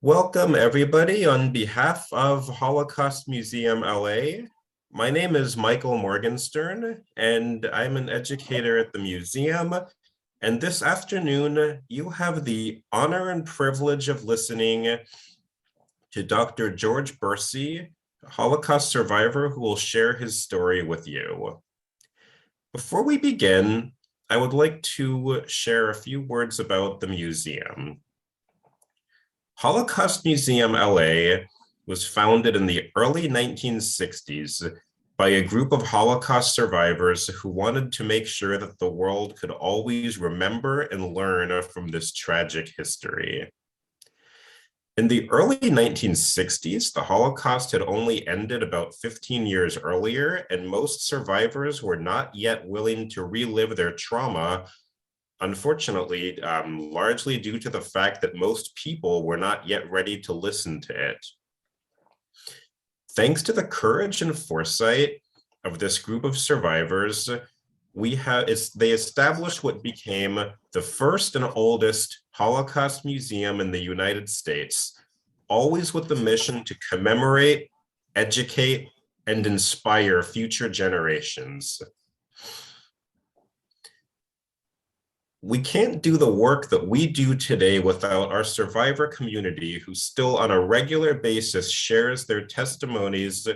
Welcome, everybody, on behalf of Holocaust Museum LA. My name is Michael Morgenstern, and I'm an educator at the museum. And this afternoon, you have the honor and privilege of listening to Dr. George Berci, a Holocaust survivor who will share his story with you. Before we begin, I would like to share a few words about the museum. Holocaust Museum LA was founded in the early 1960s by a group of Holocaust survivors who wanted to make sure that the world could always remember and learn from this tragic history. In the early 1960s, the Holocaust had only ended about 15 years earlier, and most survivors were not yet willing to relive their trauma, unfortunately, largely due to the fact that most people were not yet ready to listen to it. Thanks to the courage and foresight of this group of survivors, they established what became the first and oldest Holocaust museum in the United States, always with the mission to commemorate, educate, and inspire future generations. We can't do the work that we do today without our survivor community, who still on a regular basis shares their testimonies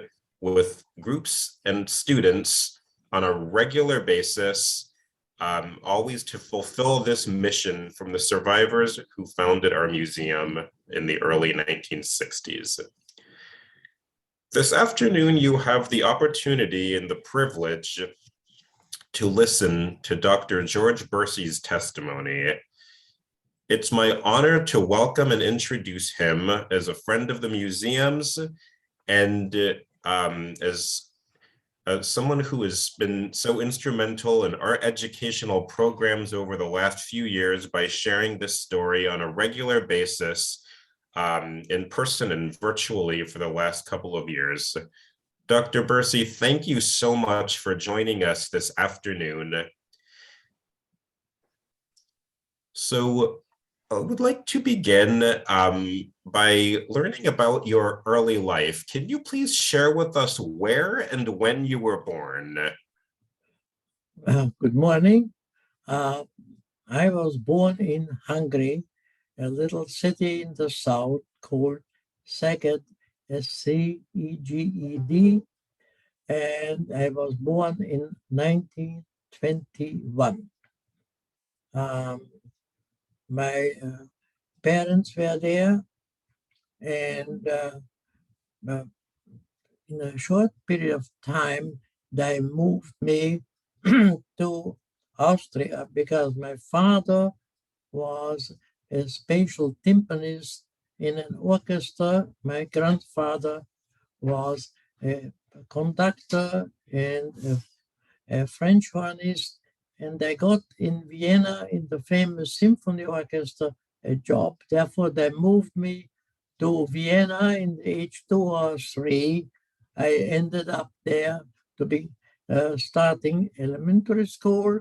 with groups and students on a regular basis, always to fulfill this mission from the survivors who founded our museum in the early 1960s. This afternoon, you have the opportunity and the privilege to listen to Dr. George Berci's testimony. It's my honor to welcome and introduce him as a friend of the museum's and as someone who has been so instrumental in our educational programs over the last few years by sharing this story on a regular basis in person and virtually for the last couple of years. Dr. Berci, thank you so much for joining us this afternoon. So I would like to begin by learning about your early life. Can you please share with us where and when you were born? Good morning. I was born in Hungary, a little city in the south called Szeged, Szeged, and I was born in 1921. My parents were there, and in a short period of time, they moved me to Austria because my father was a special timpanist in an orchestra. My grandfather was a conductor and a French hornist, and I got in Vienna in the famous symphony orchestra a job. Therefore, they moved me to Vienna in age 2 or 3. I ended up there to be starting elementary school.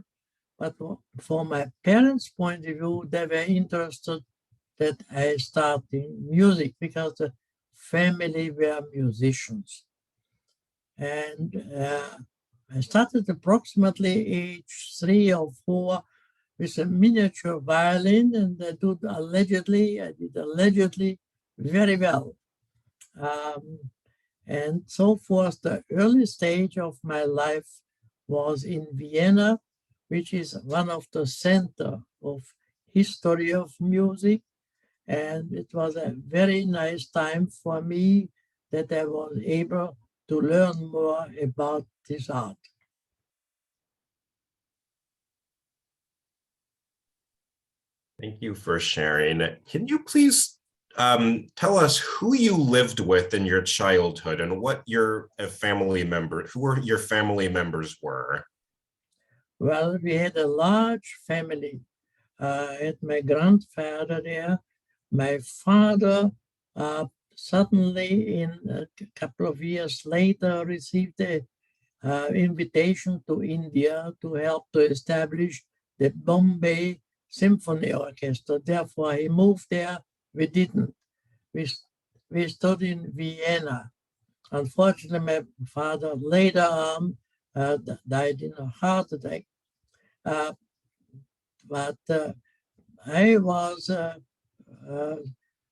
But from my parents' point of view, they were interested that I start in music because the family were musicians. And I started approximately age 3 or 4 with a miniature violin, and I did allegedly very well. And so forth, the early stage of my life was in Vienna, which is one of the center of history of music. And it was a very nice time for me that I was able to learn more about this art. Thank you for sharing. Can you please tell us who you lived with in your childhood and what who your family members were? Well, we had a large family. I had my grandfather there. My father suddenly, in a couple of years later, received an invitation to India to help to establish the Bombay Symphony Orchestra. Therefore, he moved there. We didn't. we studied in Vienna. Unfortunately, my father later on died in a heart attack. But I was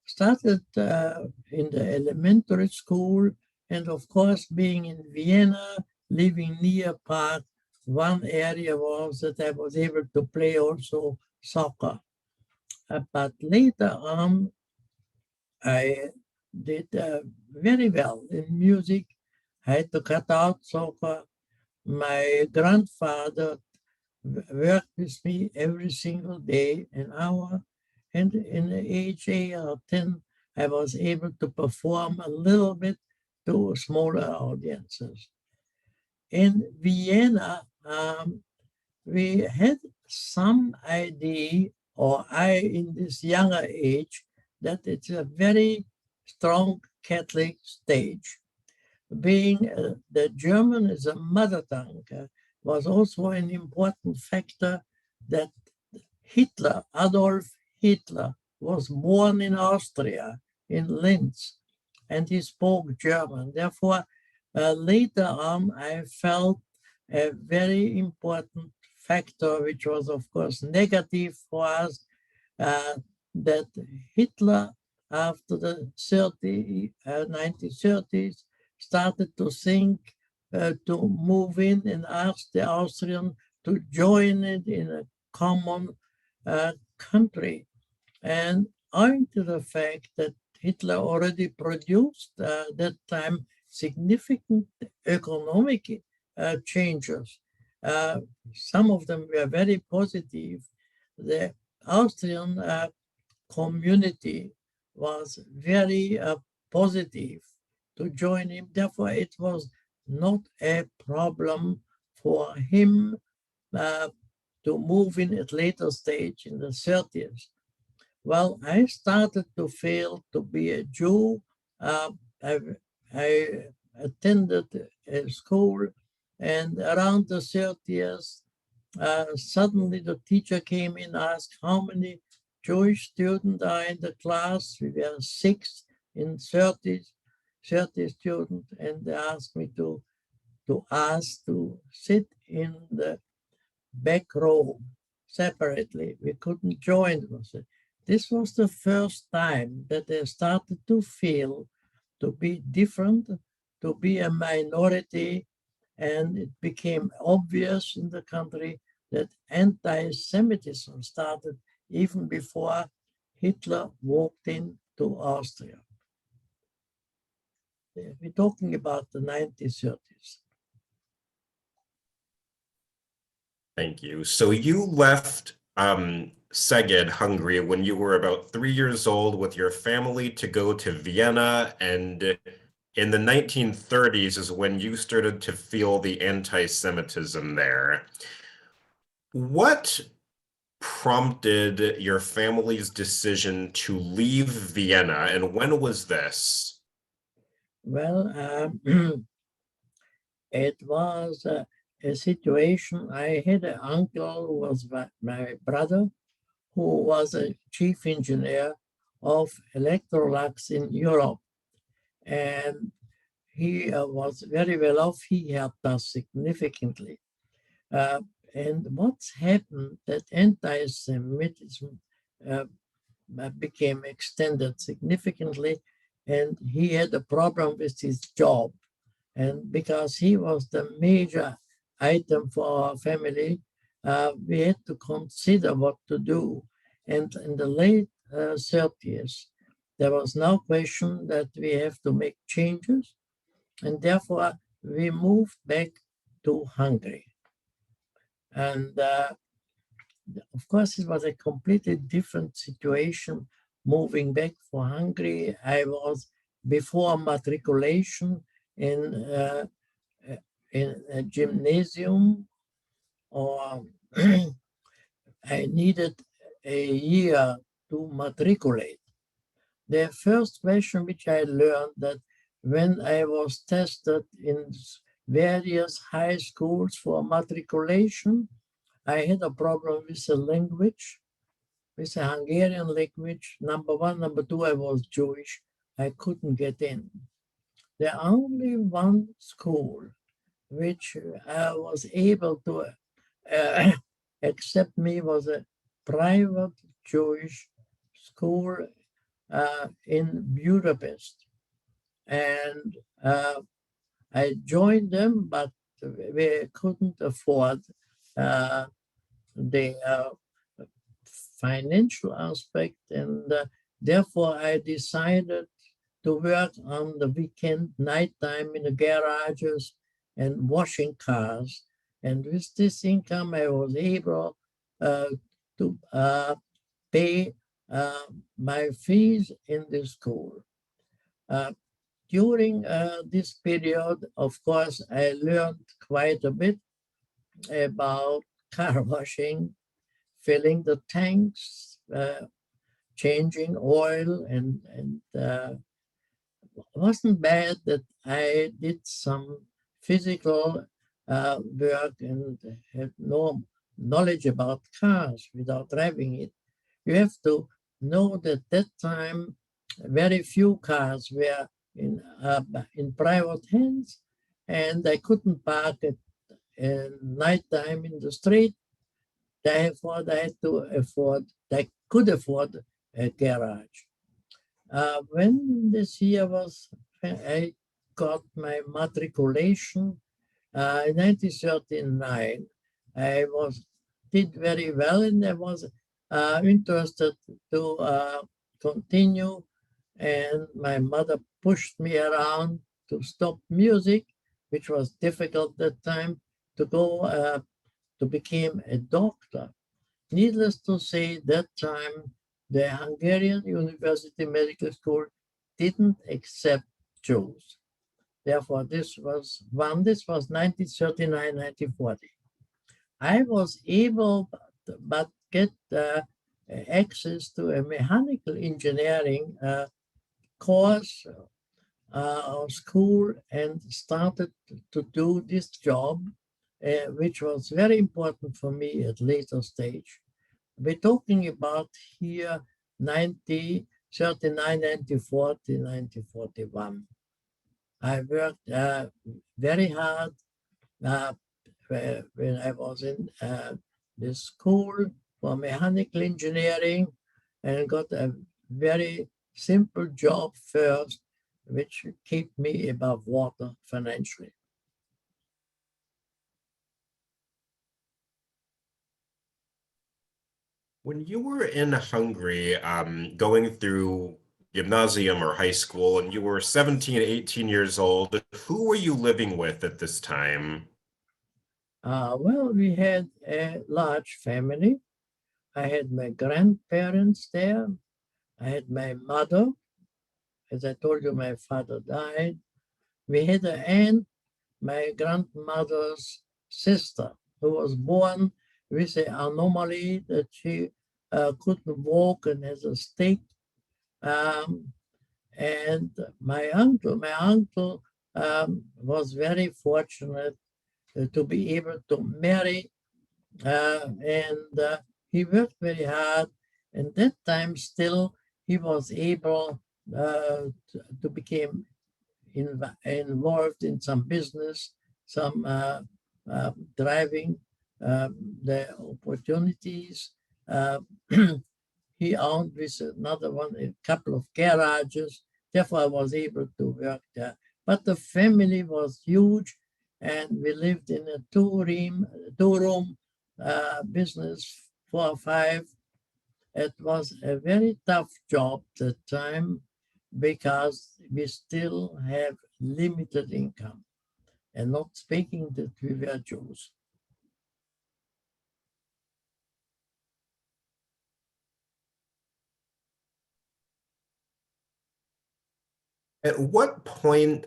started in the elementary school, and of course, being in Vienna, living near Prague, one area was that I was able to play also soccer. But later on, I did very well in music. I had to cut out soccer. My grandfather worked with me every single day, an hour. And in the age 8 or 10, I was able to perform a little bit to smaller audiences. In Vienna, we had some idea, or I in this younger age, that it's a very strong Catholic stage. Being the German is a mother tongue was also an important factor that Hitler, Adolf Hitler, was born in Austria, in Linz, and he spoke German. Therefore, later on, I felt a very important factor, which was, of course, negative for us, that Hitler, after the 1930s, started to think to move in and ask the Austrians to join it in a common country. And owing to the fact that Hitler already produced at that time significant economic changes, some of them were very positive. The Austrian community was very positive to join him. Therefore, it was not a problem for him to move in at later stage in the 30s. Well, I started to feel to be a Jew. I attended a school, and around the 30s, suddenly the teacher came in and asked how many Jewish students are in the class. We were 6 in 30 students, and they asked me to ask to sit in the back row separately. We couldn't join them. This was the first time that they started to feel to be different, to be a minority, and it became obvious in the country that anti-Semitism started even before Hitler walked into Austria. We're talking about the 1930s. Thank you. So you left Szeged, Hungary, when you were about 3 years old with your family to go to Vienna, and in the 1930s is when you started to feel the anti-Semitism there. What prompted your family's decision to leave Vienna, and when was this? Well, it was a situation. I had an uncle who was my brother, who was a chief engineer of Electrolux in Europe. And he was very well off. He helped us significantly. And what's happened, that anti-Semitism became extended significantly, and he had a problem with his job. And because he was the major item for our family, we had to consider what to do. And in the late 30s, there was no question that we have to make changes. And therefore, we moved back to Hungary. And of course, it was a completely different situation moving back for Hungary. I was before matriculation in a gymnasium, or I needed a year to matriculate. The first question which I learned, that when I was tested in various high schools for matriculation, I had a problem with the language, with the Hungarian language. Number one. Number two, I was Jewish. I couldn't get in. The only one school which was able to accept me was a private Jewish school in Budapest. And I joined them, but we couldn't afford the financial aspect, and therefore I decided to work on the weekend, nighttime in the garages and washing cars. And with this income, I was able to pay my fees in the school. During this period, of course, I learned quite a bit about car washing, filling the tanks, changing oil, and it wasn't bad that I did some physical work and had no knowledge about cars without driving it. You have to know that that time very few cars were in private hands, and I couldn't park at nighttime in the street. Therefore, I could afford a garage. When this year was, I got my matriculation in 1939. I did very well, and I was interested to continue. And my mother pushed me around to stop music, which was difficult at that time, to go to become a doctor. Needless to say, that time the Hungarian University Medical School didn't accept Jews. Therefore, this was 1939, 1940. I was able but get access to a mechanical engineering course or school and started to do this job, which was very important for me at later stage. We're talking about here 1939, 1940, 1941. I worked very hard when I was in the school for mechanical engineering and got a very simple job first, which kept me above water financially. When you were in Hungary, going through gymnasium or high school, and you were 17, 18 years old, who were you living with at this time? Well, we had a large family. I had my grandparents there. I had my mother. As I told you, my father died. We had an aunt, my grandmother's sister, who was born with an anomaly that she couldn't walk and has a stick. Um, and my uncle was very fortunate to be able to marry, and he worked very hard. And that time still, he was able to become involved in some business, some driving the opportunities. Uh, he owned with another one a couple of garages. Therefore, I was able to work there. But the family was huge, and we lived in a two-room business, 4 or 5. It was a very tough job at the time because we still have limited income, and not speaking that we were Jews. At what point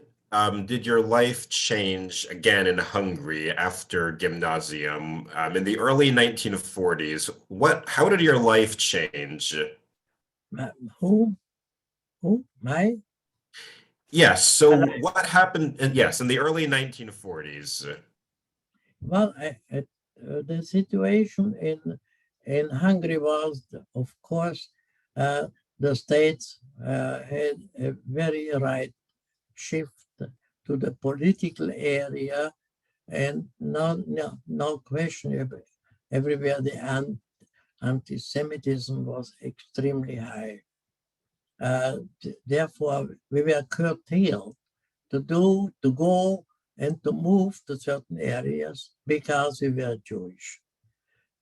did your life change again in Hungary after gymnasium? In the early 1940s, how did your life change? Who? My? Yes, so what happened? Yes, in the early 1940s. Well, the situation in Hungary was, of course, the states had a very right shift to the political area, and no question, everywhere the anti-Semitism was extremely high. Therefore, we were curtailed to go and to move to certain areas because we were Jewish.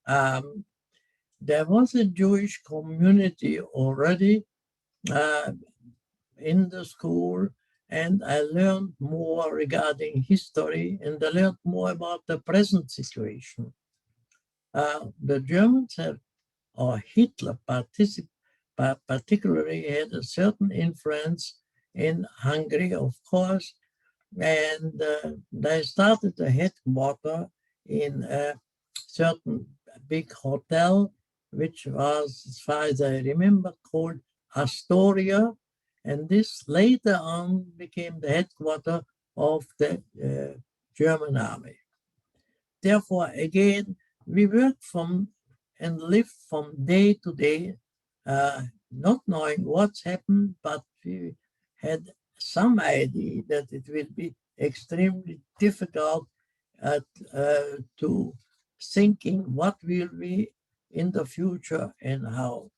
There was a Jewish community already in the school, and I learned more regarding history, and I learned more about the present situation. The Germans have, or Hitler particularly, had a certain influence in Hungary, of course, and they started the headquarters in a certain big hotel, which was, as far as I remember, called Astoria, and this later on became the headquarters of the German army. Therefore, again, we worked from and lived from day to day, not knowing what's happened, but we had some idea that it will be extremely difficult to thinking what will be in the future and how.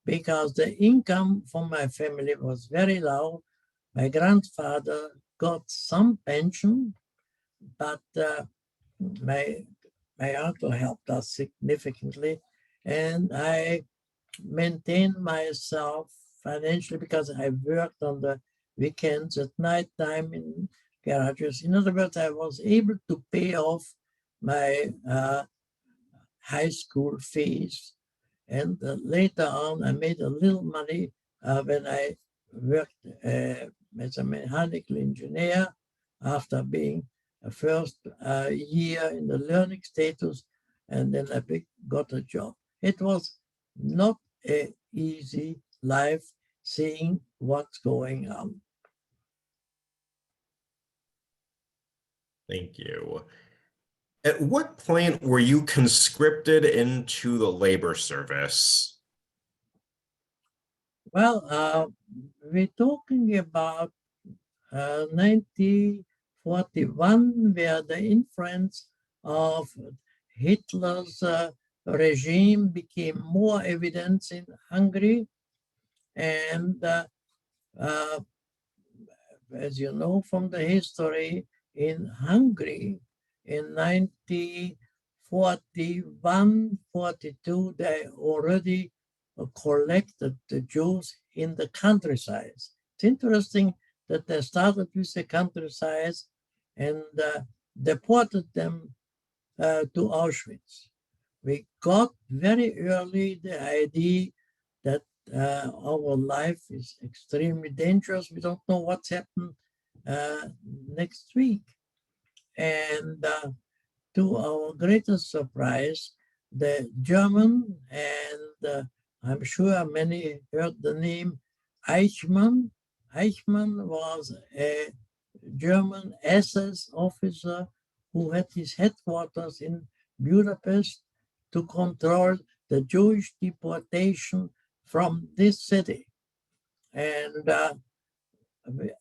Because the income from my family was very low. My grandfather got some pension, but my uncle helped us significantly, and I maintained myself financially because I worked on the weekends at night time in garages. In other words, I was able to pay off my high school fees, and later on I made a little money when I worked as a mechanical engineer after being a first year in the learning status, and then I got a job. It was not an easy life seeing what's going on. Thank you. At what point were you conscripted into the labor service? Well, we're talking about 1941, where the influence of Hitler's regime became more evident in Hungary. And as you know from the history, in Hungary, in 1941, 42, they already collected the Jews in the countryside. It's interesting that they started with the countryside and deported them to Auschwitz. We got very early the idea that our life is extremely dangerous. We don't know what's happened next week. And to our greatest surprise, the German, and I'm sure many heard the name Eichmann. Eichmann was a German SS officer who had his headquarters in Budapest to control the Jewish deportation from this city. And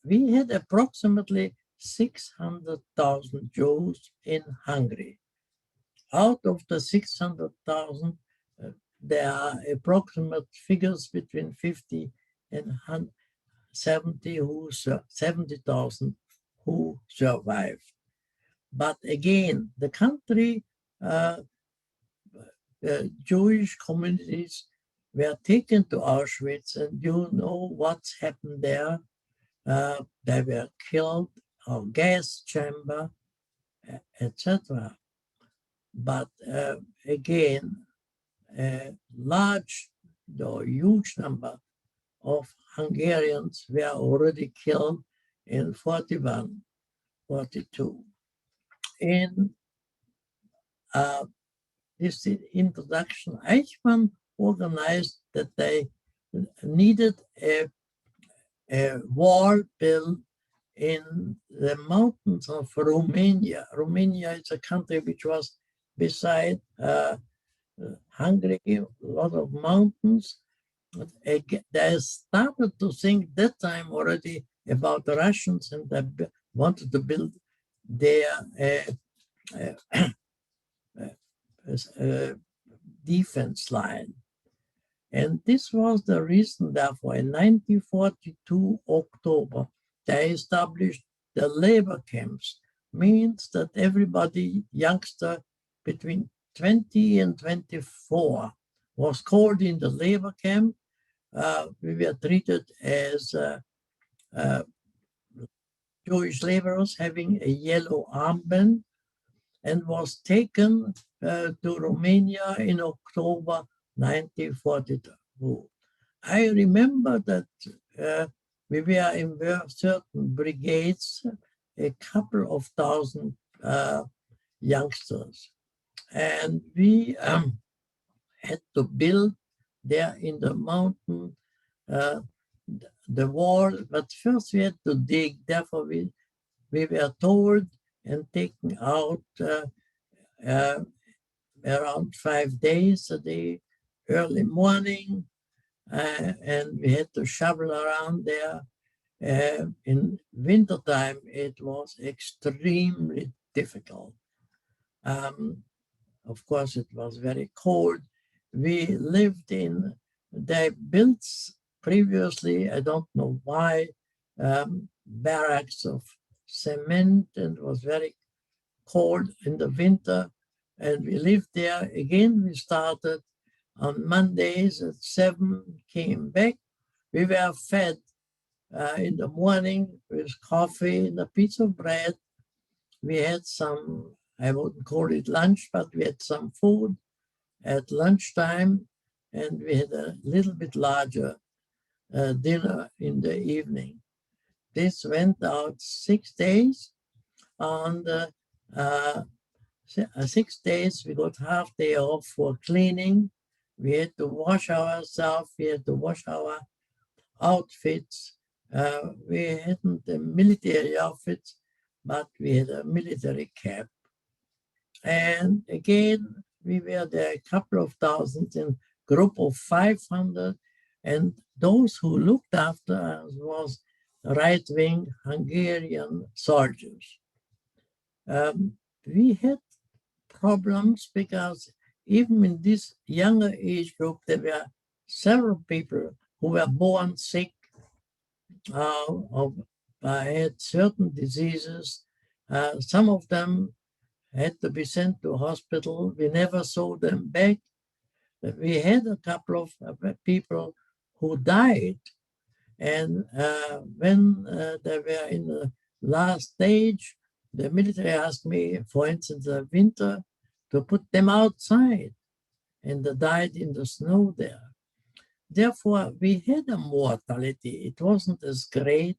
we had approximately 600,000 Jews in Hungary. Out of the 600,000, there are approximate figures between 50 and 70,000 who survived. But again, the country, Jewish communities were taken to Auschwitz, and you know what's happened there. They were killed, or gas chamber, etc. But again, a large or huge number of Hungarians were already killed in 41, 42. In this introduction, Eichmann organized that they needed a wall built in the mountains of Romania. Romania is a country which was beside Hungary, a lot of mountains, They started to think that time already about the Russians, and they wanted to build their defense line. And this was the reason, therefore, in 1942 October, they established the labor camps. Means that everybody, youngster between 20 and 24, was called in the labor camp. We were treated as Jewish laborers having a yellow armband, and was taken to Romania in October 1942. I remember that we were in certain brigades, a couple of thousand youngsters, and we had to build there in the mountain the wall, but first we had to dig. Therefore, we were told and taken out around 5 days a day, early morning, and we had to shovel around there. In wintertime, it was extremely difficult. Of course, it was very cold. We lived in, they built previously, I don't know why, barracks of cement, and it was very cold in the winter. And we lived there. Again, we started on Mondays at 7, came back. We were fed in the morning with coffee and a piece of bread. We had some, I wouldn't call it lunch, but we had some food at lunchtime, and we had a little bit larger dinner in the evening. This went out 6 days, and 6 days we got half day off for cleaning. We had to wash ourselves, we had to wash our outfits. We hadn't a military outfits, but we had a military cap. And again, we were there a couple of thousands in group of 500, and those who looked after us was right-wing Hungarian soldiers. We had problems because even in this younger age group, there were several people who were born sick, had certain diseases. Some of them had to be sent to hospital. We never saw them back. We had a couple of people who died. And when they were in the last stage, the military asked me, for instance, the winter, to put them outside. And they died in the snow there. Therefore, we had a mortality. It wasn't as great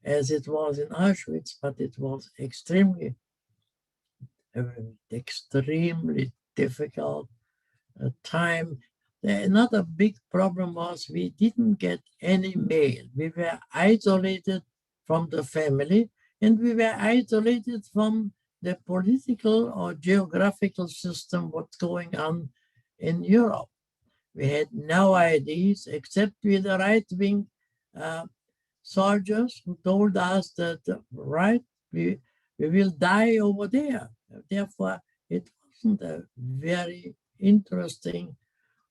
as it was in Auschwitz, but it was extremely difficult time. Another big problem was we didn't get any mail. We were isolated from the family, and we were isolated from the political or geographical system, what's going on in Europe. We had no ideas except with the right-wing soldiers who told us that, we will die over there. Therefore, it wasn't a very interesting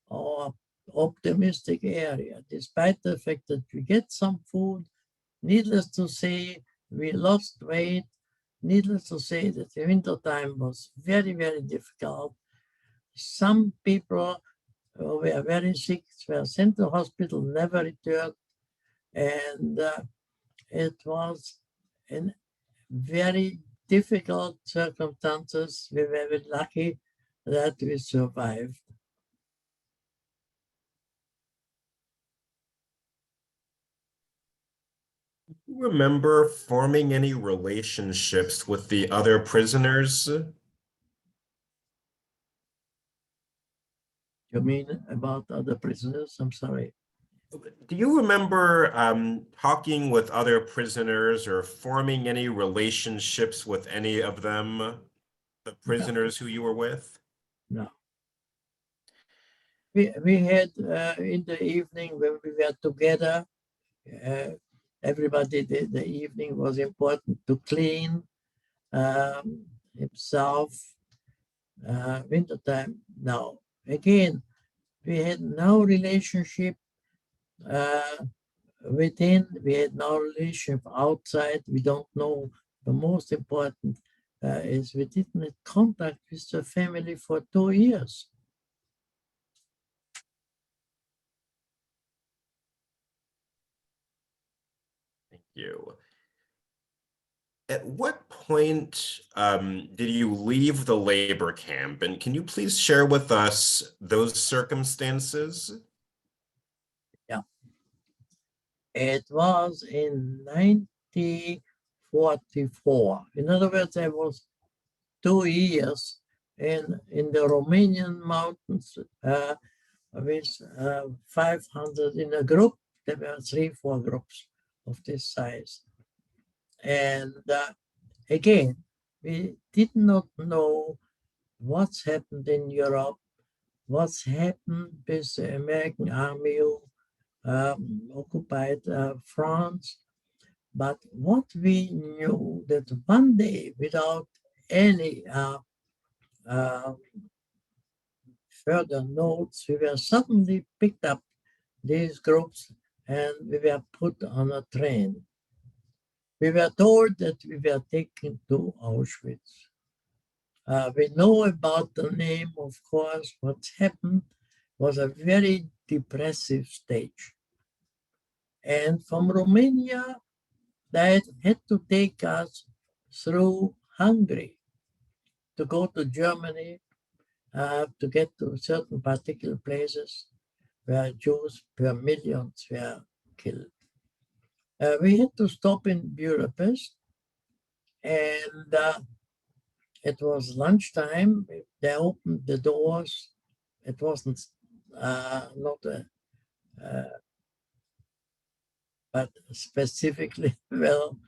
or optimistic area, despite the fact that we get some food. Needless to say, we lost weight. Needless to say that the winter time was very, very difficult. Some people who were very sick were sent to hospital, never returned. And it was in very difficult circumstances. We were very lucky that we survived. Do you remember forming any relationships with the other prisoners? You mean about other prisoners? I'm sorry. Do you remember talking with other prisoners or forming any relationships with any of them, the prisoners who you were with? No. we had in the evening when we were together, everybody did, the evening was important to clean himself. Wintertime. Now, again, we had no relationship within, we had no relationship outside. We don't know. The most important is we didn't have contact with the family for 2 years. Thank you. At what point did you leave the labor camp? And can you please share with us those circumstances? Yeah. It was in 1944. In other words, I was 2 years in the Romanian mountains with 500 in a group. There were 3-4 groups of this size. And again, we did not know what's happened in Europe, what's happened with the American army who occupied France. But what we knew that one day, without any further notes, we were suddenly picked up, these groups, and we were put on a train. We were told that we were taken to Auschwitz. We know about the name, of course. What happened was a very depressive stage. And from Romania, they had to take us through Hungary to go to Germany, to get to certain particular places where Jews per millions were killed. We had to stop in Budapest, and it was lunchtime. They opened the doors. It wasn't not a, but specifically well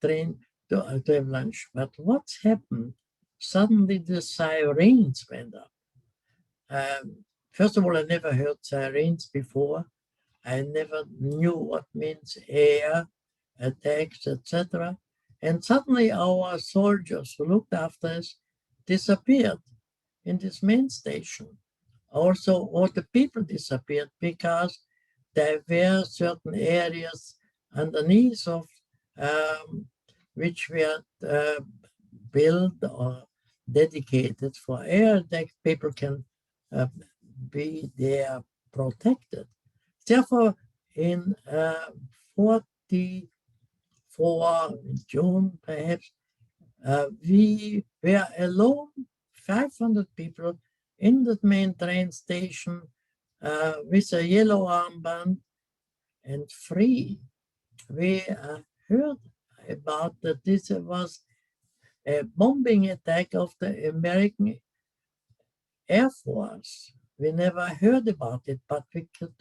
trained to have lunch. But what's happened? Suddenly the sirens went up. First of all, I never heard sirens before. I never knew what means air attacks, etc. And suddenly our soldiers who looked after us disappeared in this main station. Also, all the people disappeared because there were certain areas underneath of which were built or dedicated for air attack. People can be there protected. Therefore, in 44, in June perhaps, we were alone, 500 people in the main train station with a yellow armband and free. We heard about that this was a bombing attack of the American Air Force. We never heard about it, but we could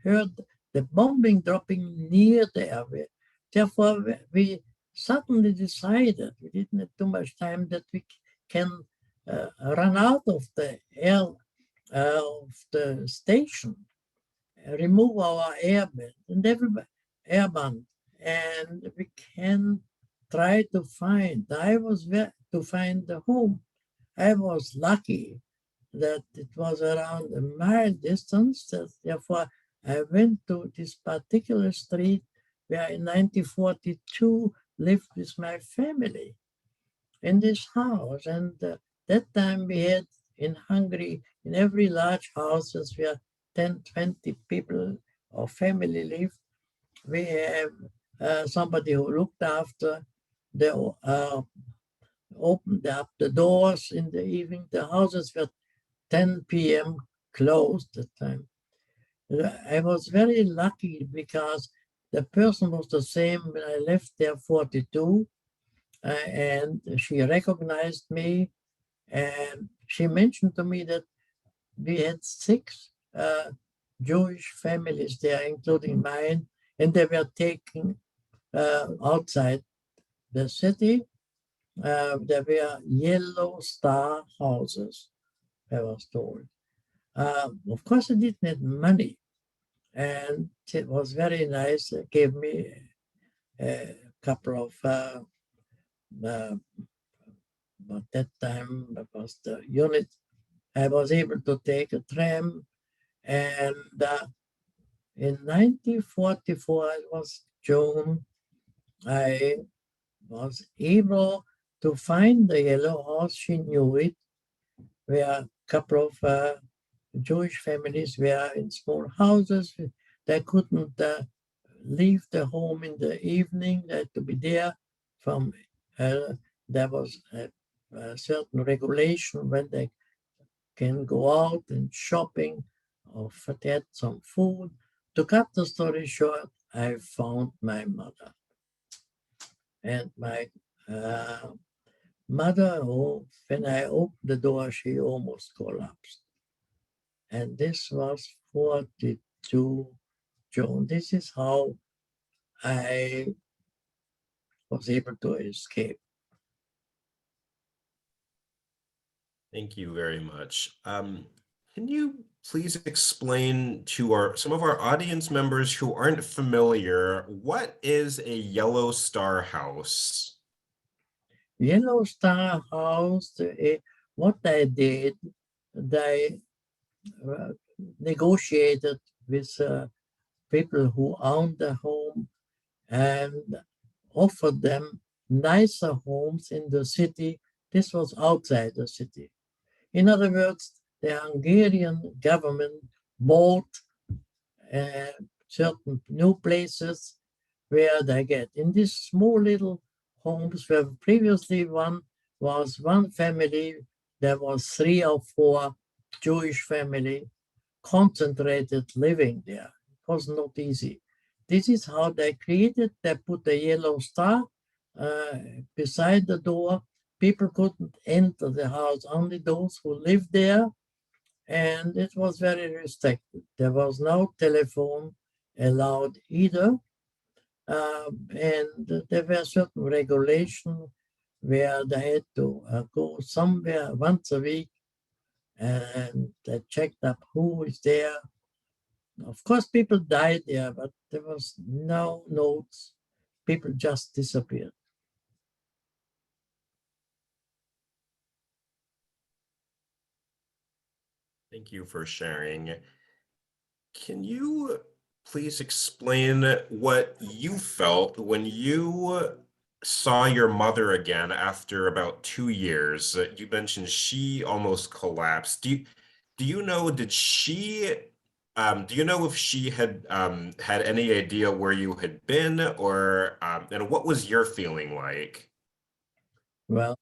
heard the bombing dropping near there. Therefore, we suddenly decided, we didn't have too much time, that we can run out of the air of the station, remove our airband and and we can try to find. I was to find the home. I was lucky that it was around a mile distance. Therefore, I went to this particular street where in 1942 lived with my family in this house. And that time we had in Hungary, in every large houses where 10, 20 people or family lived, we have somebody who looked after, they opened up the doors in the evening. The houses were 10 p.m. closed at the time. I was very lucky because the person was the same when I left there 42, and she recognized me, and she mentioned to me that we had 6 Jewish families there, including mine, and they were taken outside the city. There were yellow star houses. I was told. Of course, I didn't need money, and it was very nice. It gave me a couple of, at that time, that was the unit. I was able to take a tram, and in 1944, it was June, I was able to find the yellow house. She knew it, where a couple of Jewish families were in small houses. They couldn't leave the home in the evening. They had to be there from, there was a certain regulation when they can go out and shopping or get some food. To cut the story short, I found my mother. And my mother, when I opened the door, she almost collapsed. And this was 42 June. This is how I was able to escape. Thank you very much. Can you please explain to some of our audience members who aren't familiar, what is a yellow star house? Yellow Star House, what I did, they negotiated with people who owned the home and offered them nicer homes in the city. This was outside the city. In other words, the Hungarian government bought certain new places where they get in these small little homes where previously one was one family, there was 3 or 4 Jewish family concentrated living there. It was not easy. This is how they created. They put a yellow star beside the door. People couldn't enter the house, only those who lived there, and it was very restricted. There was no telephone allowed either, and there were certain regulations where they had to go somewhere once a week, and they checked up who is there. Of course, people died there, but there was no notes. People just disappeared. Thank you for sharing. Can you please explain what you felt when you saw your mother again after about 2 years? You mentioned she almost collapsed. Do you know, do you know if she had any idea where you had been, or and what was your feeling like? Well,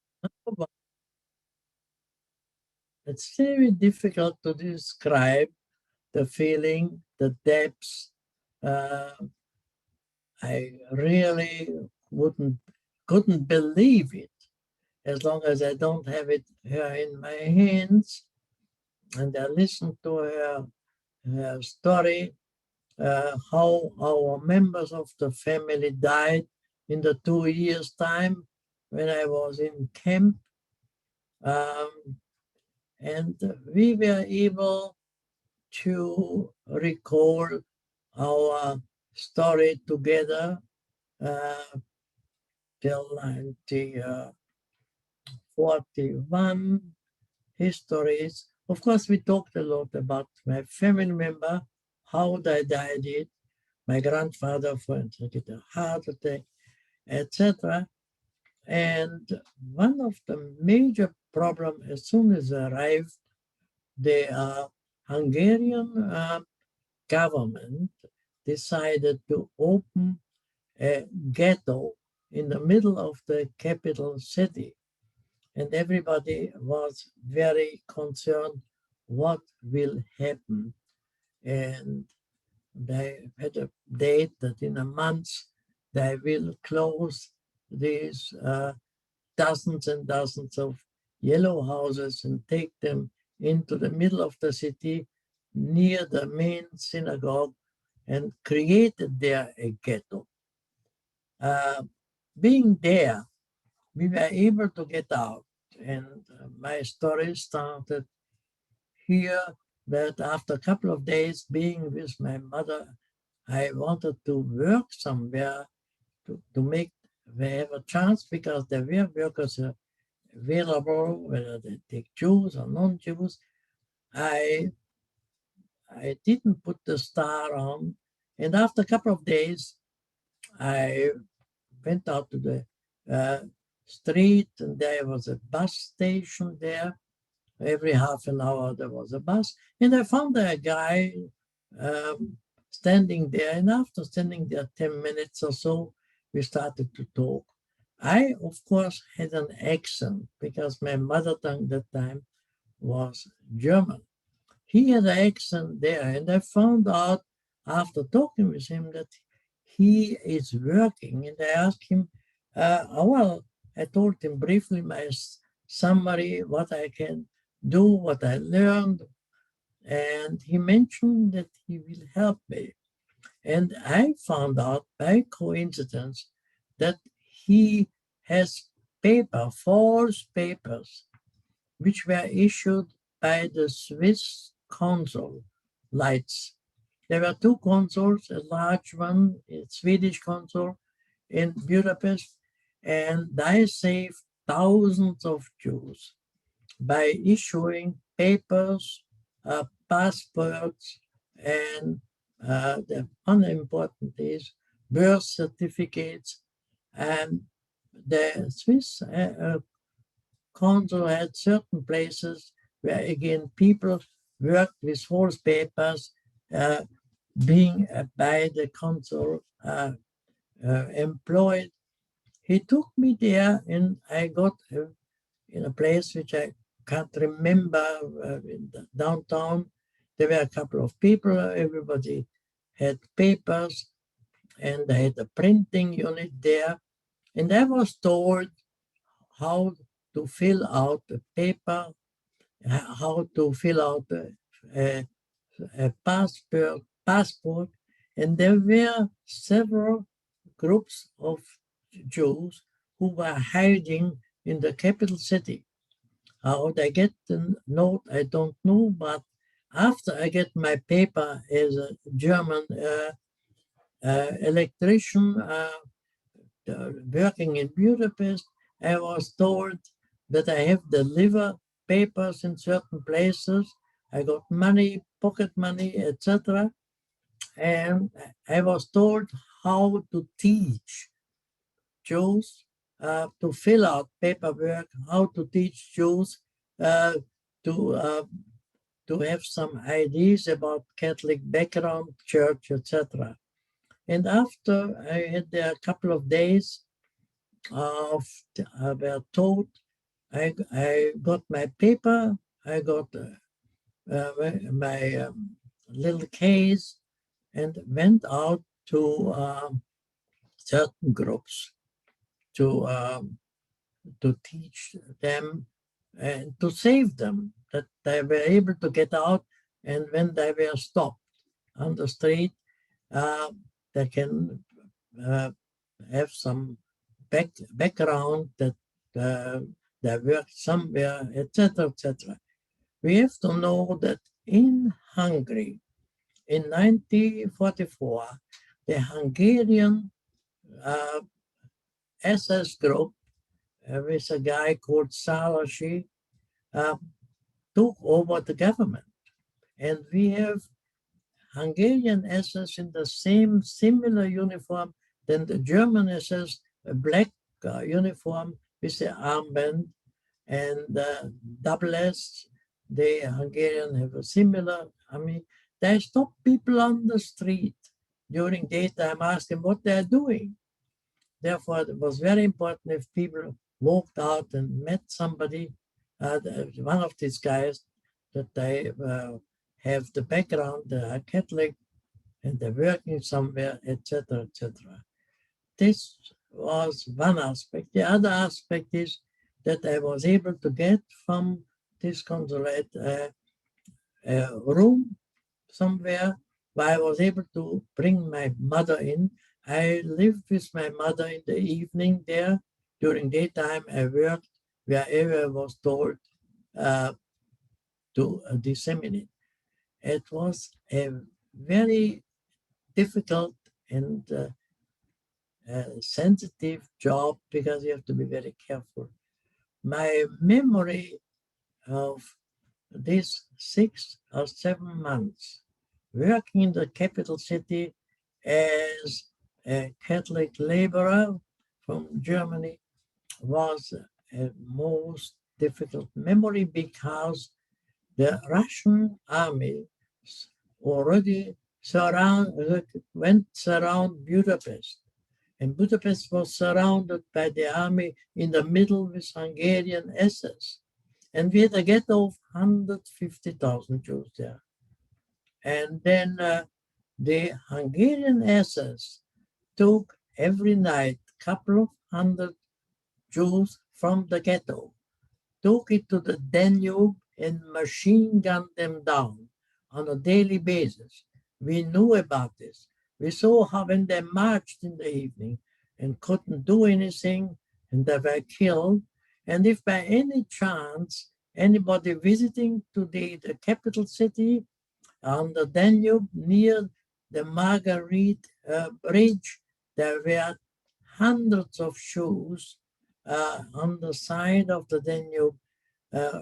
it's very difficult to describe the feeling, the depths. Uh, I really couldn't believe it as long as I don't have it here in my hands. And I listened to her story, how our members of the family died in the 2 years' time when I was in camp. And we were able to recall our story together till 1941 histories. Of course, we talked a lot about my family member, how they died it. My grandfather, for instance, had a heart attack, etc. And one of the major problems, as soon as I arrived, the Hungarian government decided to open a ghetto in the middle of the capital city. And everybody was very concerned what will happen. And they had a date that in a month they will close these dozens and dozens of yellow houses and take them into the middle of the city near the main synagogue and created there a ghetto. Being there, we were able to get out, and my story started here that after a couple of days being with my mother, I wanted to work somewhere to make we have a chance because there were workers available, whether they take Jews or non-Jews. I didn't put the star on, and after a couple of days, I went out to the street, and there was a bus station there. Every half an hour there was a bus, and I found a guy standing there, and after standing there 10 minutes or so, we started to talk. I, of course, had an accent because my mother tongue at that time was German. He had an accent there, and I found out after talking with him that he is working, and I asked him, well, I told him briefly my summary, what I can do, what I learned, and he mentioned that he will help me. And I found out by coincidence that he has false papers, which were issued by the Swiss consul lights. There were two consuls, a large one, a Swedish consul in Budapest, and they saved thousands of Jews by issuing papers, passports, and the unimportant is birth certificates. And the Swiss consul had certain places where, again, people worked with false papers, being by the consul employed. He took me there, and I got in a place which I can't remember, in the downtown. There were a couple of people, everybody had papers, and they had a printing unit there. And I was told how to fill out the paper, how to fill out a passport. And there were several groups of Jews who were hiding in the capital city. How they get the note, I don't know, but after I get my paper as a German electrician working in Budapest, I was told that I have delivered papers in certain places. I got money, pocket money, etc. And I was told how to teach Jews to fill out paperwork, how to teach Jews to have some ideas about Catholic background, church, etc. And after I had there a couple of days of were taught, I got my paper, I got my little case, and went out to certain groups to teach them and to save them, that they were able to get out, and when they were stopped on the street, they can have some background that they work somewhere, etc., etc. We have to know that in Hungary, in 1944, the Hungarian SS group with a guy called Szalasi took over the government. And we have Hungarian SS in the same similar uniform than the German SS, a black uniform with the armband and double S. The Hungarian have a similar, they stop people on the street during daytime, ask them what they're doing. Therefore, it was very important if people walked out and met somebody, one of these guys, that they have the background, they are Catholic, and they're working somewhere, etc., etc. This was one aspect. The other aspect is that I was able to get from this consulate a room somewhere where I was able to bring my mother in. I lived with my mother in the evening there. During daytime, I worked wherever I was told to disseminate. It was a very difficult and sensitive job because you have to be very careful. My memory of these 6 or 7 months working in the capital city as a Catholic laborer from Germany was a most difficult memory because the Russian army already went around Budapest, and Budapest was surrounded by the army in the middle with Hungarian SS. And we had a ghetto of 150,000 Jews there. And then the Hungarian SS took every night a couple of hundred Jews from the ghetto, took it to the Danube and machine gunned them down on a daily basis. We knew about this. We saw how when they marched in the evening and couldn't do anything and they were killed. And if by any chance anybody visiting to the capital city on the Danube near the Margaret Bridge, there were hundreds of Jews on the side of the Danube,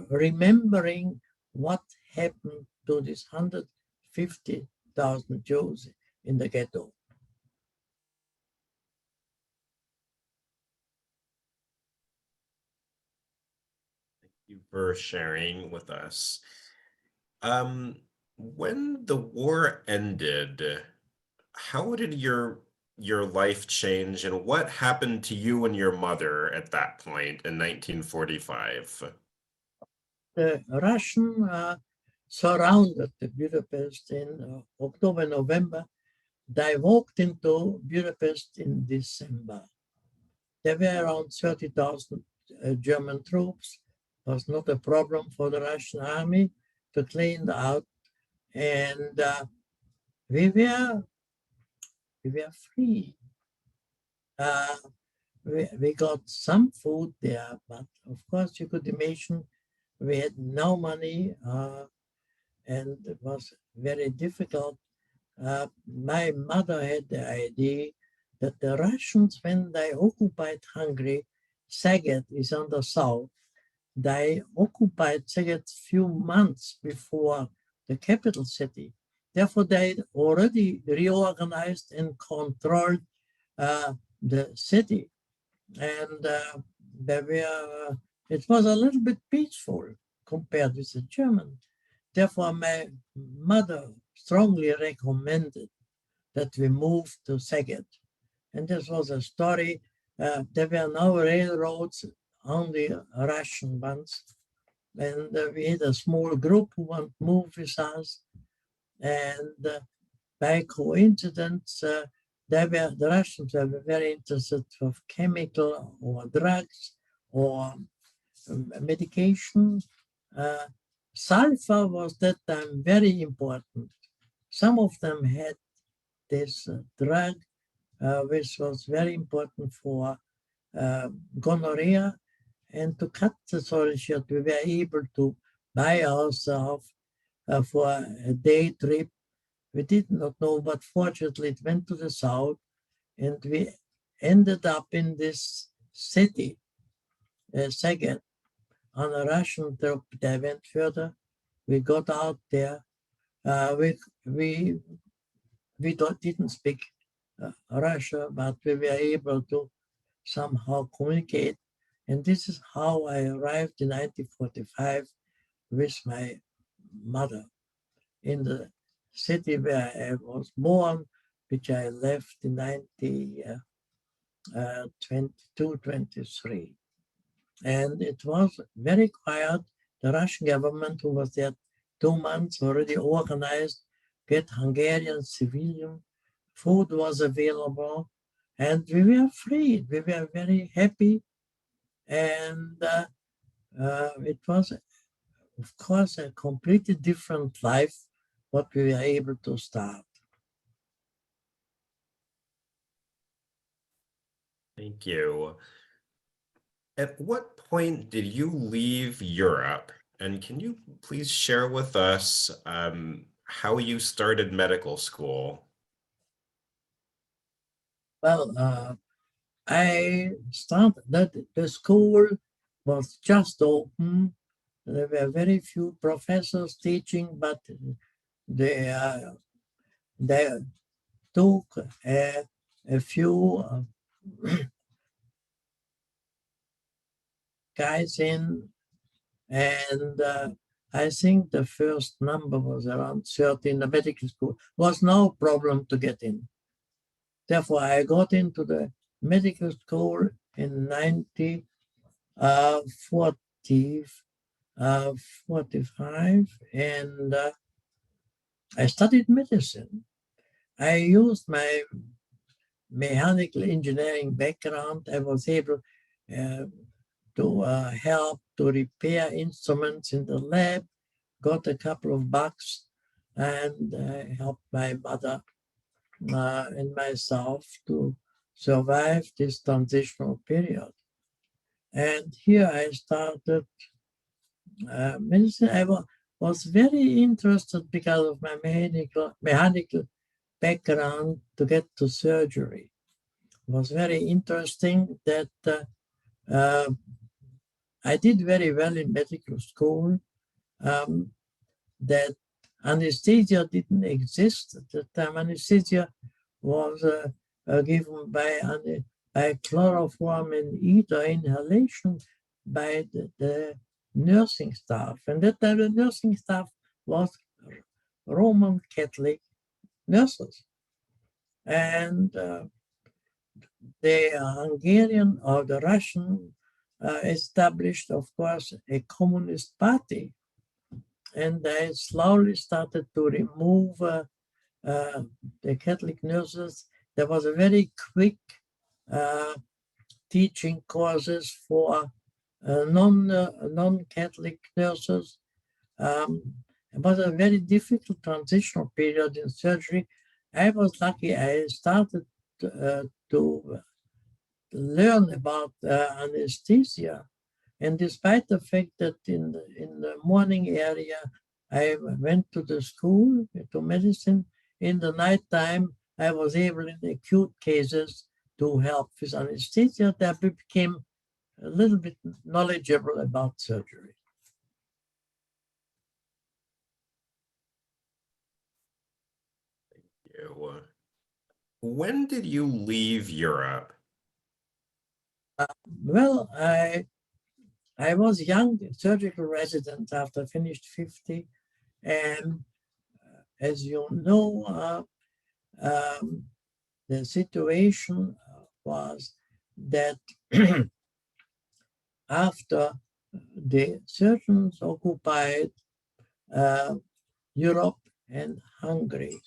remembering what happened to these 150,000 Jews in the ghetto. Thank you for sharing with us. When the war ended, how did your life change, and what happened to you and your mother at that point in 1945? The Russian surrounded Budapest in October, November. They walked into Budapest in December. There were around 30,000 German troops. It was not a problem for the Russian army to clean out, and we were free. We got some food there, but of course you could imagine we had no money, and it was very difficult. My mother had the idea that the Russians, when they occupied Hungary, Szeged is on the south, they occupied Szeged few months before the capital city. Therefore, they already reorganized and controlled the city. And it was a little bit peaceful compared with the German. Therefore, my mother strongly recommended that we move to Szeged. And this was a story. There were no railroads, only Russian ones. And we had a small group who wanted to move with us. And by coincidence, the Russians were very interested in chemical or drugs or medication. Sulfur was that time very important. Some of them had this drug, which was very important for gonorrhea. And to cut the story short, we were able to buy ourselves for a day trip. We did not know, but fortunately it went to the south, and we ended up in this city, Szeged, on a Russian trip. They went further. We got out there. We didn't speak Russia, but we were able to somehow communicate. And this is how I arrived in 1945 with my mother in the city where I was born, which I left in 1922, 23. And it was very quiet. The Russian government, who was there 2 months, already organized, get Hungarian civilian, food was available, and we were free. We were very happy. And it was, of course, a completely different life, what we were able to start. Thank you. At what point did you leave Europe And can you please share with us how you started medical school? Well, I started that the school was just open. There were very few professors teaching, but they took a few guys in, and I think the first number was around 30 in the medical school. Was no problem to get in. Therefore, I got into the medical school in 1945, and I studied medicine. I used my mechanical engineering background. I was able to help to repair instruments in the lab, got a couple of bucks, and helped my mother and myself to survive this transitional period. And here I started medicine. I was very interested because of my mechanical background to get to surgery. It was very interesting that I did very well in medical school, that anesthesia didn't exist at the time. Anesthesia was given by chloroform and either inhalation by the nursing staff. And that time the nursing staff was Roman Catholic nurses. And the Hungarian or the Russian established, of course, a communist party. And they slowly started to remove the Catholic nurses. There was a very quick teaching courses for non-Catholic nurses. It was a very difficult transitional period in surgery. I was lucky. I started to learn about anesthesia, and despite the fact that in the morning area I went to the school to medicine, in the nighttime I was able in acute cases to help with anesthesia. That became a little bit knowledgeable about surgery. When did you leave Europe? Well, I was young surgical resident after I finished 50, and as you know, the situation was that after the surgeons occupied Europe and Hungary,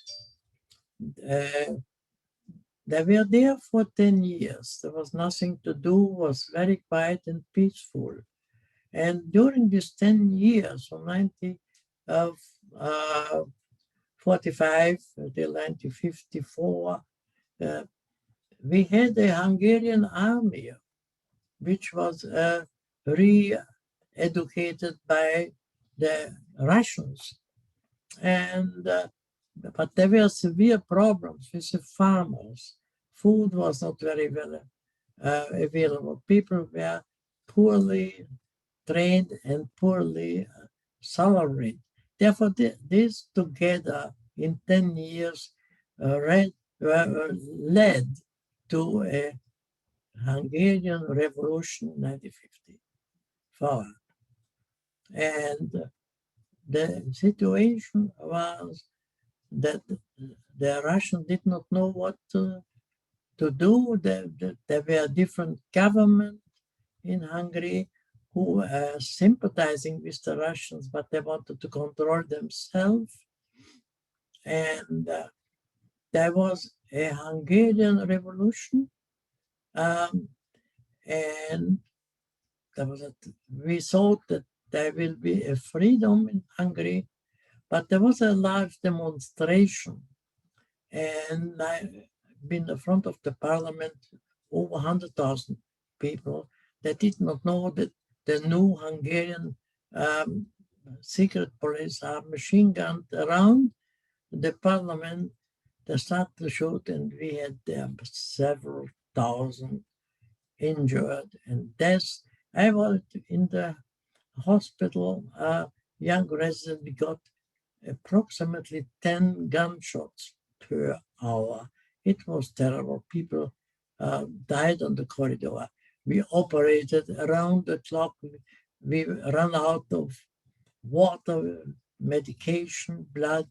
they were there for 10 years. There was nothing to do, was very quiet and peaceful. And during these 10 years, from 1945 until 1954, we had a Hungarian army, which was re-educated by the Russians. And but there were severe problems with the farmers. Food was not very well available. People were poorly trained and poorly salaried. Therefore, this together in 10 years led to a Hungarian Revolution in 1954. And the situation was that the Russians did not know what to do. There were different governments in Hungary who were sympathizing with the Russians, but they wanted to control themselves. And there was a Hungarian Revolution, and we thought that there will be a freedom in Hungary, but there was a large demonstration, and I've been in front of the parliament, over 100,000 people that did not know that the new Hungarian secret police are machine gunned around the parliament. They start to shoot, and we had several thousand injured and deaths. I was in the hospital, a young resident. We got approximately 10 gunshots per hour. It was terrible. People died on the corridor. We operated around the clock. We ran out of water, medication, blood.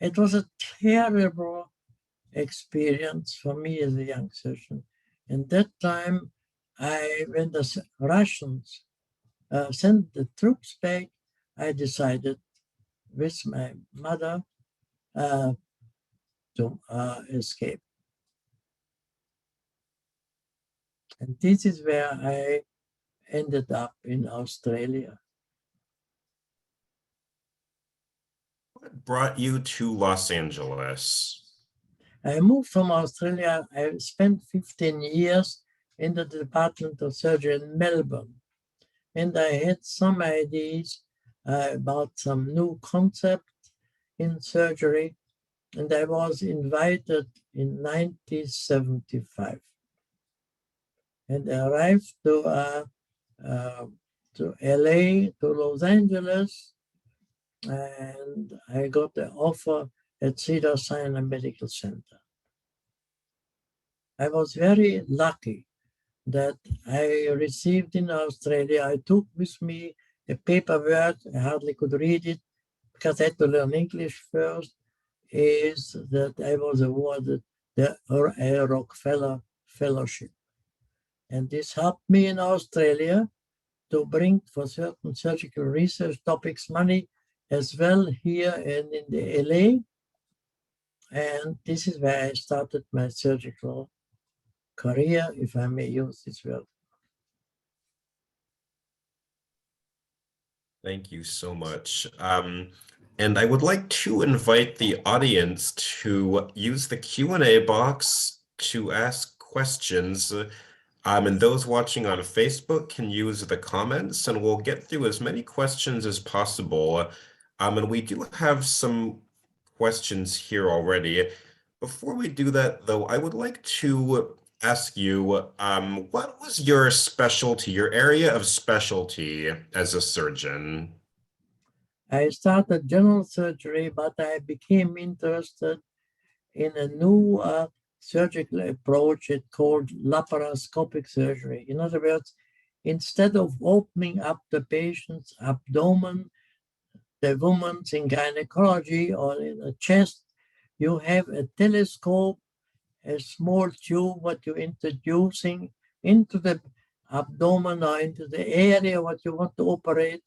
It was a terrible experience for me as a young surgeon. And that time, when the Russians sent the troops back, I decided with my mother to escape. And this is where I ended up in Australia. What brought you to Los Angeles? I moved from Australia. I spent 15 years in the Department of Surgery in Melbourne. And I had some ideas about some new concept in surgery. And I was invited in 1975. And I arrived to LA, to Los Angeles, and I got the offer at Cedars Sinai Medical Center. I was very lucky that I received in Australia. I took with me a paperwork, I hardly could read it because I had to learn English first, is that I was awarded the Rockefeller Fellowship. And this helped me in Australia to bring for certain surgical research topics money as well here and in the LA. And this is where I started my surgical career, if I may use this word. Thank you so much. And I would like to invite the audience to use the Q&A box to ask questions. And those watching on Facebook can use the comments, and we'll get through as many questions as possible. And we do have some questions here already. Before we do that, though, I would like to ask you, what was your specialty, your area of specialty as a surgeon? I started general surgery, but I became interested in a new surgical approach. It's called laparoscopic surgery. In other words, instead of opening up the patient's abdomen, the woman's in gynecology or in the chest, you have a telescope, a small tube, what you're introducing into the abdomen or into the area what you want to operate.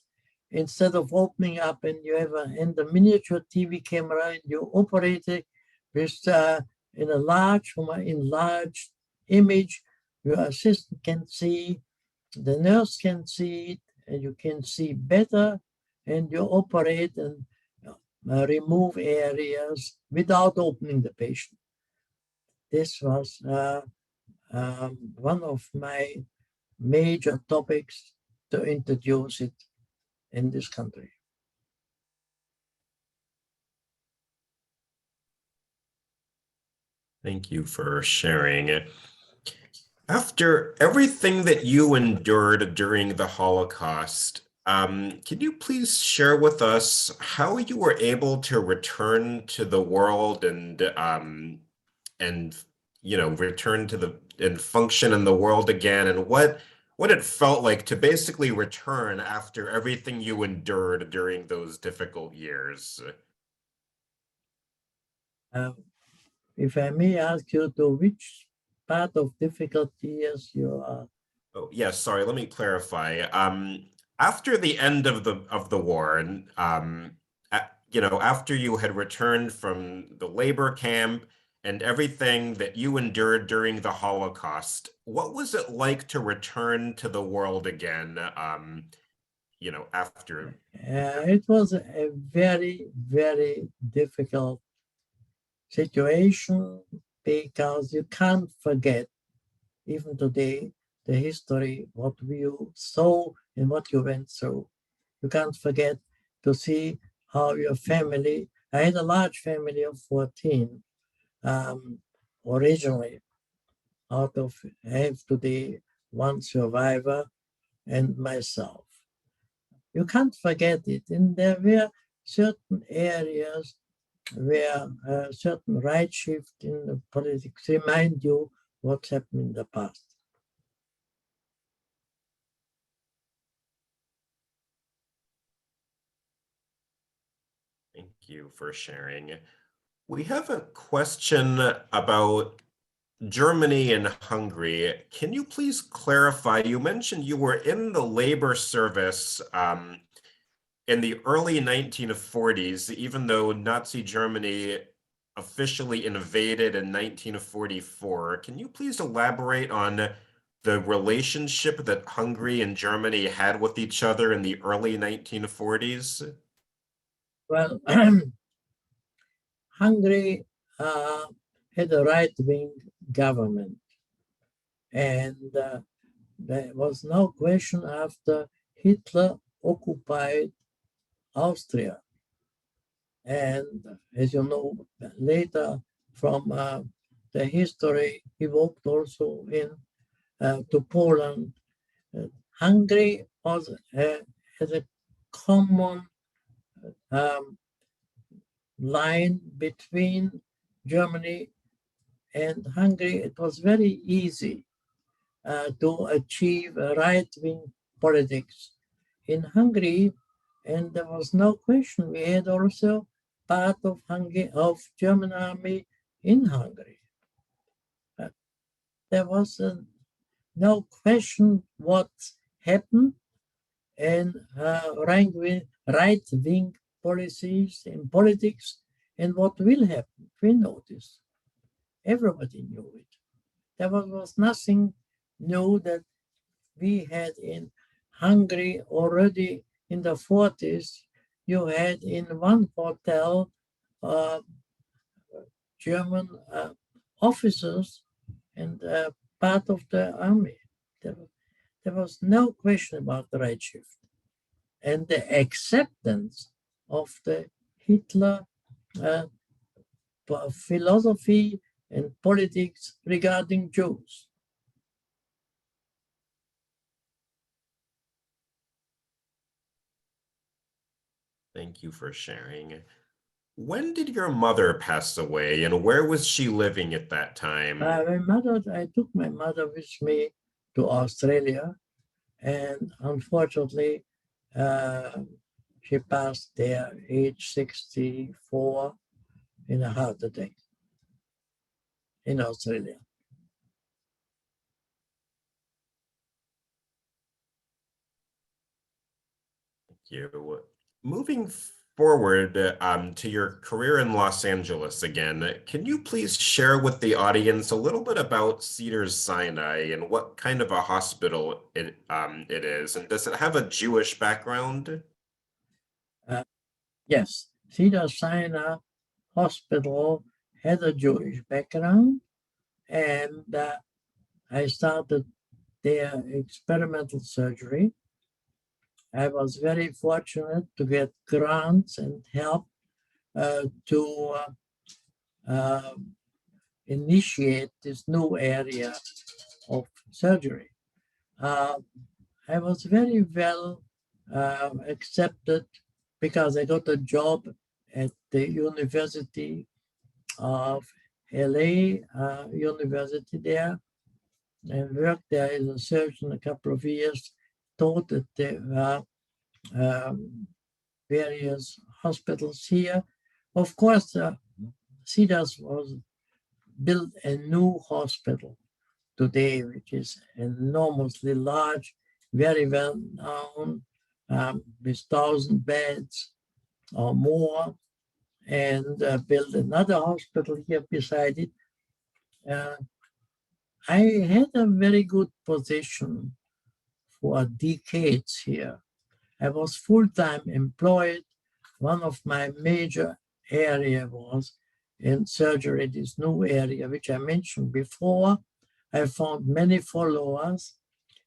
Instead of opening up, and you have in the miniature TV camera, and you operate it with in a large, enlarged image. Your assistant can see, the nurse can see it, and you can see better, and you operate and remove areas without opening the patient. This was one of my major topics to introduce it in this country. Thank you for sharing. After everything that you endured during the Holocaust, can you please share with us how you were able to return to the world and return to and function in the world again, and what it felt like to basically return after everything you endured during those difficult years? If I may ask you, to which part of difficult years you are? Oh, yes, sorry, let me clarify. After the end of the war, and after you had returned from the labor camp and everything that you endured during the Holocaust, what was it like to return to the world again? After. It was a very, very difficult situation because you can't forget, even today, the history, what you saw and what you went through. You can't forget to see how your family, I had a large family of 14 originally. Out of, I have today one survivor and myself. You can't forget it. And there were certain areas where a certain right shift in the politics remind you what's happened in the past. Thank you for sharing. We have a question about Germany and Hungary. Can you please clarify? You mentioned you were in the labor service in the early 1940s, even though Nazi Germany officially invaded in 1944. Can you please elaborate on the relationship that Hungary and Germany had with each other in the early 1940s? Well, Hungary had a right-wing government, and there was no question after Hitler occupied Austria. And as you know, later from the history, he walked also in to Poland. Hungary was has a common line between Germany and Hungary. It was very easy to achieve right-wing politics in Hungary, and there was no question. We had also part of Hungary, of German army in Hungary. There was no question what happened, and right-wing policies in politics, and what will happen. We know this. Everybody knew it. There was nothing new that we had in Hungary already in the 40s. You had in one hotel German officers and part of the army. There was no question about the right shift. And the acceptance of the Hitler philosophy and politics regarding Jews. Thank you for sharing. When did your mother pass away, and where was she living at that time? I took my mother with me to Australia, and unfortunately, she passed there age 64 in a heart attack in Australia. Thank you. Moving forward to your career in Los Angeles again, can you please share with the audience a little bit about Cedars Sinai and what kind of a hospital it is? And does it have a Jewish background? Yes, Cedars Sinai Hospital had a Jewish background, and I started their experimental surgery. I was very fortunate to get grants and help to initiate this new area of surgery. I was very well accepted because I got a job at the University of LA, university there, and worked there as a surgeon a couple of years, taught at the various hospitals here. Of course, Cedars was built a new hospital today, which is enormously large, very well known, with 1,000 beds or more, and built another hospital here beside it. I had a very good position for decades here. I was full-time employed. One of my major area was in surgery, this new area, which I mentioned before. I found many followers,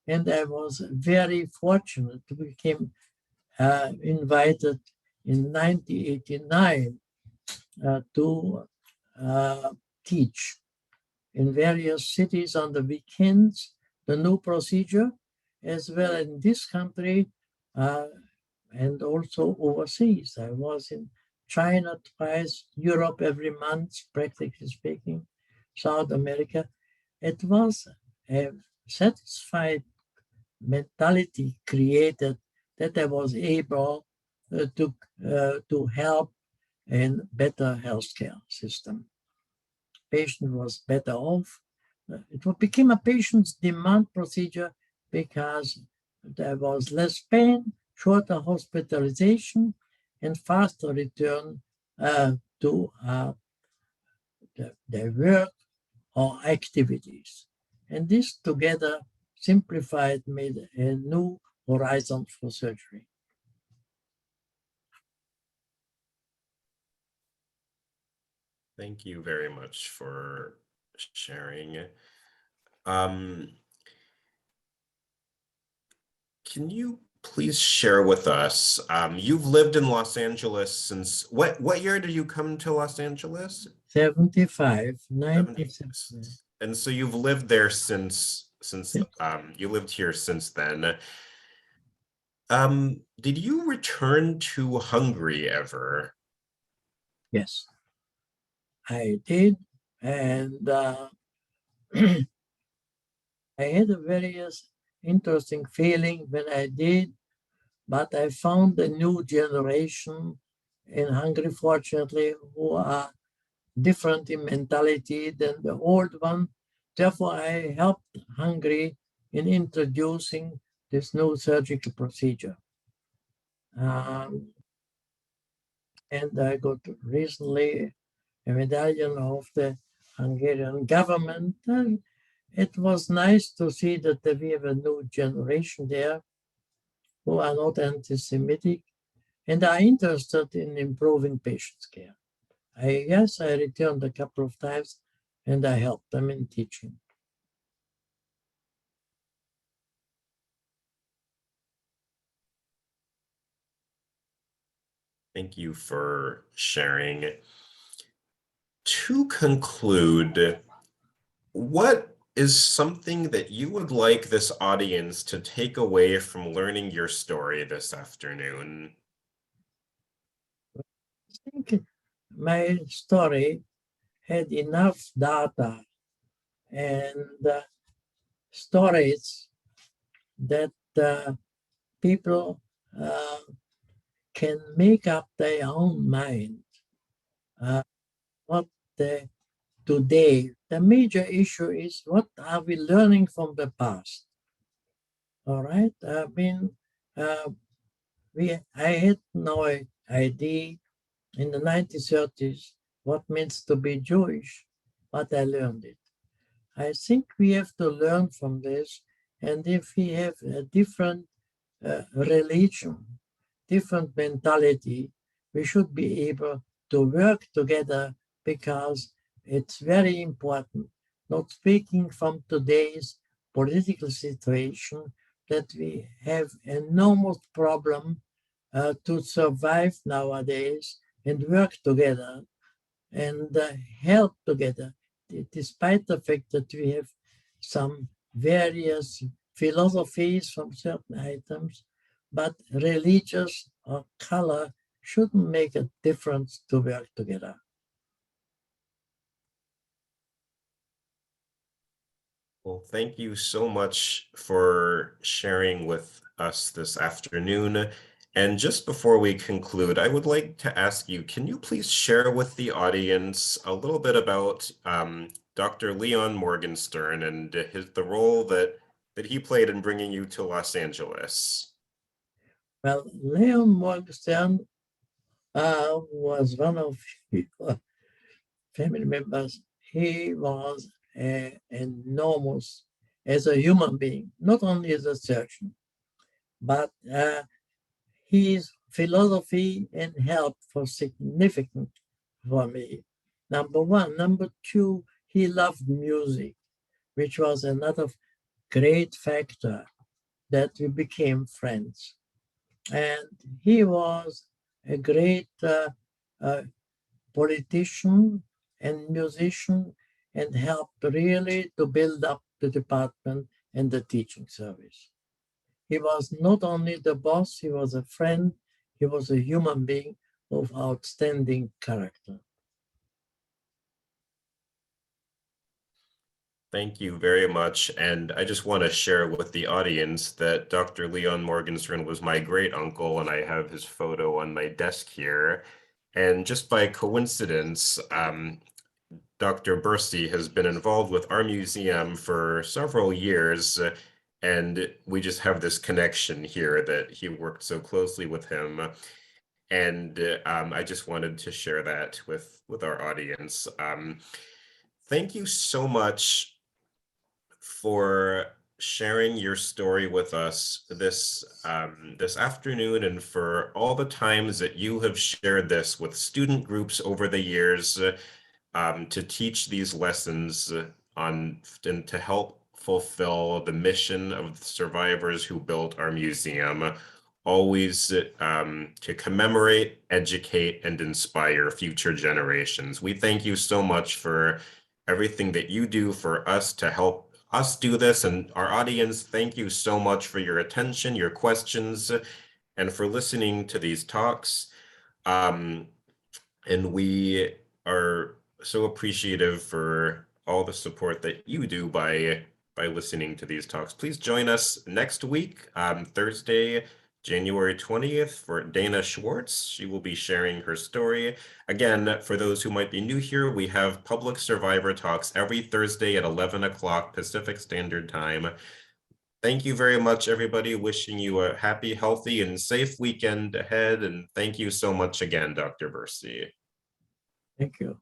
and I was very fortunate to become invited in 1989 to teach in various cities on the weekends, the new procedure, as well in this country and also overseas. I was in China twice, Europe every month, practically speaking, South America. It was a satisfied mentality created that I was able to help in better healthcare system. Patient was better off. It became a patient's demand procedure because there was less pain, shorter hospitalization, and faster return to their work or activities. And this together simplified, made a new horizon for surgery. Thank you very much for sharing. Can you please share with us, you've lived in Los Angeles since, what year did you come to Los Angeles? 75, 1975. And so you've lived there since you lived here since then. Did you return to Hungary ever? Yes, I did. And I had a very interesting feeling when I did, but I found a new generation in Hungary, fortunately, who are different in mentality than the old one. Therefore, I helped Hungary in introducing this new surgical procedure. And I got recently a medallion of the Hungarian government. And it was nice to see that we have a new generation there who are not anti-Semitic and are interested in improving patients' care. Yes, I returned a couple of times and I helped them in teaching. Thank you for sharing. To conclude, what is something that you would like this audience to take away from learning your story this afternoon? I think my story had enough data and stories that people can make up their own mind what today. The major issue is what are we learning from the past? All right. I mean, I had no idea in the 1930s what means to be Jewish, but I learned it. I think we have to learn from this, and if we have a different religion, different mentality, we should be able to work together because it's very important, not speaking from today's political situation, that we have enormous problem to survive nowadays and work together and help together, despite the fact that we have some various philosophies from certain items, but religious or color shouldn't make a difference to work together. Well, thank you so much for sharing with us this afternoon. And just before we conclude, I would like to ask you, can you please share with the audience a little bit about Dr. Leon Morgenstern and the role that he played in bringing you to Los Angeles? Well, Leon Morgenstern was one of your family members. He was enormous as a human being, not only as a surgeon, but his philosophy and help was significant for me. Number one. Number two, he loved music, which was another great factor that we became friends. And he was a great politician and musician, and helped really to build up the department and the teaching service. He was not only the boss, he was a friend, he was a human being of outstanding character. Thank you very much. And I just want to share with the audience that Dr. Leon Morgenstern was my great uncle, and I have his photo on my desk here. And just by coincidence, Dr. Berci has been involved with our museum for several years, and we just have this connection here that he worked so closely with him. And I just wanted to share that with our audience. Thank you so much for sharing your story with us this this afternoon, and for all the times that you have shared this with student groups over the years, to teach these lessons on and to help fulfill the mission of the survivors who built our museum, always to commemorate, educate, and inspire future generations. We thank you so much for everything that you do for us to help us do this, and our audience, thank you so much for your attention, your questions, and for listening to these talks. And we are so appreciative for all the support that you do by listening to these talks. Please join us next week, Thursday, January 20th, for Dana Schwartz. She will be sharing her story. Again, for those who might be new here, we have public survivor talks every Thursday at 11 o'clock Pacific Standard Time. Thank you very much, everybody. Wishing you a happy, healthy, and safe weekend ahead. And thank you so much again, Dr. Berci. Thank you.